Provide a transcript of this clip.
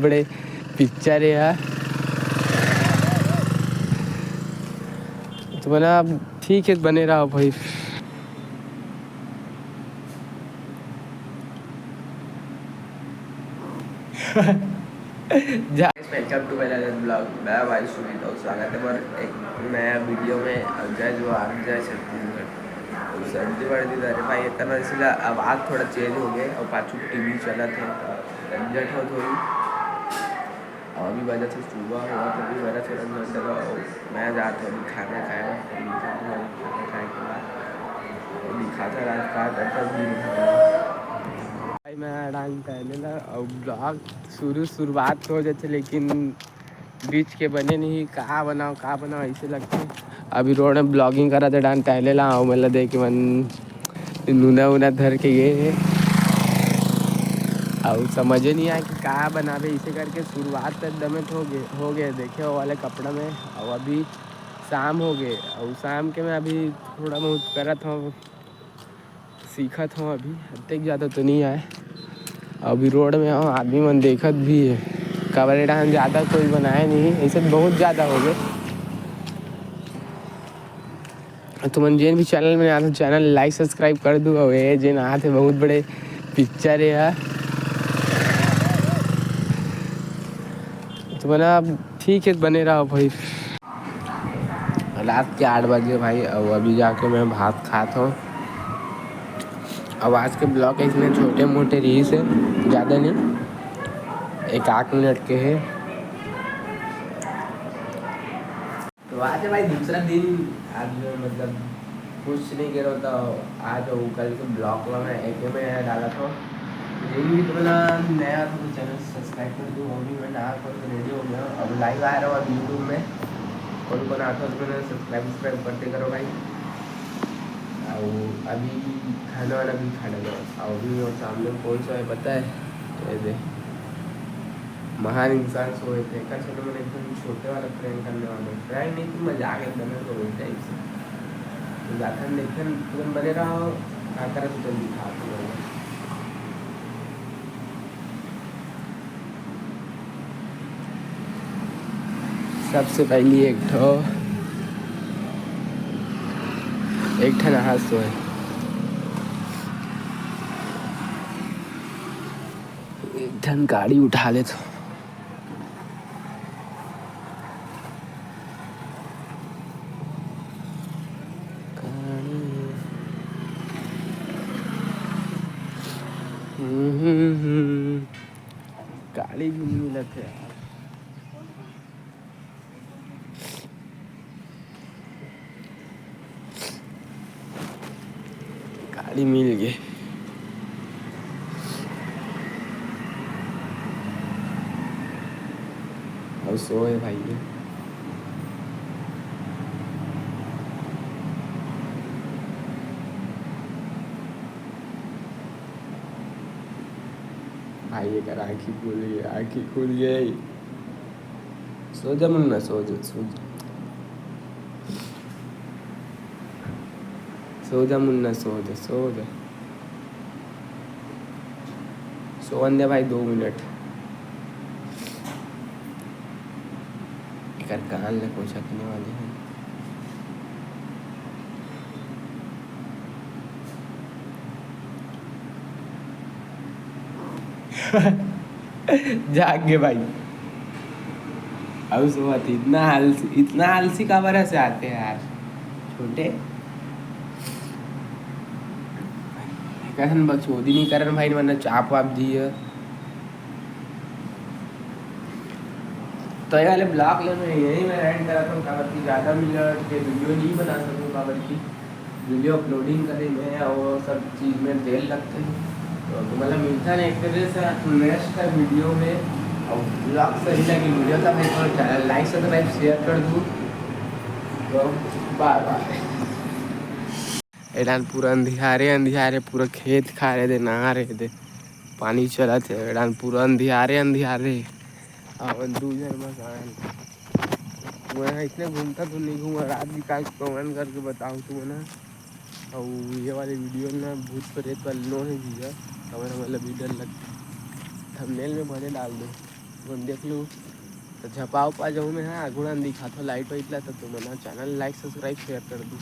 बड़े पिक्चर है यार। तो बना अब ठीक है, बने रहो भाई। वेलकम टू मेरा ब्लॉग। मैं भाई सुमित और स्वागत है पर एक नया वीडियो में। अजय जो अजय छत्तीसगढ़ सर्दी बढ़ती था अरे भाई इतना, इसलिए आवाज़ थोड़ा चेंज हो गए और पाछू टीवी चला थे झंझट हो थोड़ी। और अभी वजह से सुबह हुआ तो भी मेरा थोड़ा झंझट लगा और मैं जाता हूँ खाना खाया। खाना खाए के बाद दिखाता रास्ता करता भाई मैं डांस पहले ना और ब्लॉग शुरुआत हो जाते लेकिन बीच के बने नहीं। कहाँ बनाओ ऐसे लगते। अभी रोड में ब्लॉगिंग करा था डांस पहले ला आओ मतलब देख मन नूना उना धर के ये और समझे नहीं आया कि कहाँ बनावे। इसे करके शुरुआत तो एकदम हो गए देखे वो वाले कपड़ा में। और अभी शाम हो गए और शाम के मैं अभी थोड़ा बहुत करत हूँ, सीखत हूँ। अभी तक ज़्यादा तो नहीं आए। अभी रोड में हूँ, आदमी मन देखत भी है। कवरे डांस ज़्यादा कोई बनाए नहीं, ऐसे बहुत ज़्यादा हो गए। तो मन जेन भी चैनल में आते चैनल लाइक सब्सक्राइब कर दूँ। और ये जेन आते बहुत बड़े पिक्चर है यार। तो बना अब ठीक है, बने रहो भाई। रात के 8 बजे भाई और अभी जाके मैं भात खाता हूँ। अब आज के ब्लॉग इसमें छोटे मोटे रील्स है, ज़्यादा नहीं, 1-8 मिनट के है। तो आज है भाई दूसरा दिन। आज मतलब कुछ नहीं कर रहा था आज और कल के ब्लॉग में मैं एक में डाला था। ये भी तो मेरा नया तो चैनल सब्सक्राइब कर दूँ। वो भी मैं नया कर रेडी हो गया। अब लाइव आ रहा हूँ अभी यूट्यूब में। कौन आता तो मैंने सब्सक्राइब करते करो भाई। और अभी खाना वाना भी खा लेगा। और भी और सामने कौन सा है पता है? ये महान इंसान सोए थे कल चलो मैंने एकदम छोटे वाला प्रैंक करने वाला। प्रैंक नहीं तो मजाक एकदम तो वही टाइप से। तो जाकर देखते तुम बने रहो क्या करा तो जल्दी खा तो। सबसे पहली एक ठन हाथ सोए एक ठन गाड़ी उठा ले तो गाड़ी भी नहीं मिलत है। गाड़ी मिल गई। और सोए भाई ये भाई कर आँखी खुल गई। सो जा मुन्ना सो जा मुन्ना सो जा सोवन दे भाई 2 मिनट। एक कान ले कुछ रखने वाले हैं। जाग गए भाई। अब सुबह इतना आलसी का वजह से आते हैं यार छोटे। कहन बकचोदी नहीं करन भाई वरना चाप वाप दिए। तो ये वाले ब्लॉग ले मैं यही मैं ऐड करा था काबर की ज़्यादा मिनट के वीडियो नहीं बना सकूँ। काबर की वीडियो अपलोडिंग करे में और सब चीज़ में देर लगते हैं। तो मतलब मिलता नहीं एक तरह से नेक्स्ट का वीडियो में। और ब्लॉग सही लगी वीडियो तो भाई थोड़ा लाइक सब्सक्राइब शेयर कर दूँ। तो बाय। एडान पूरा अंधियारे पूरा खेत खा रहे थे, नहा रहे थे, पानी चला थे। एडान पूरा अंधियारे और 2 जन मकान मैं इतने घूमता तो नहीं घूमा। रात भी काज कमेंट करके बताऊँ तो ना। और ये वाले वीडियो ना भूत प्रेत वाले नो है भैया। हमारा मतलब भी डर लगता। थंबनेल में भले डाल दो। मन देख लूँ तो झपा उपा जाऊँ मैं हाँ गुणा दिखा तो लाइट वाइट ला तो तुम ना चैनल लाइक सब्सक्राइब शेयर कर दूँ।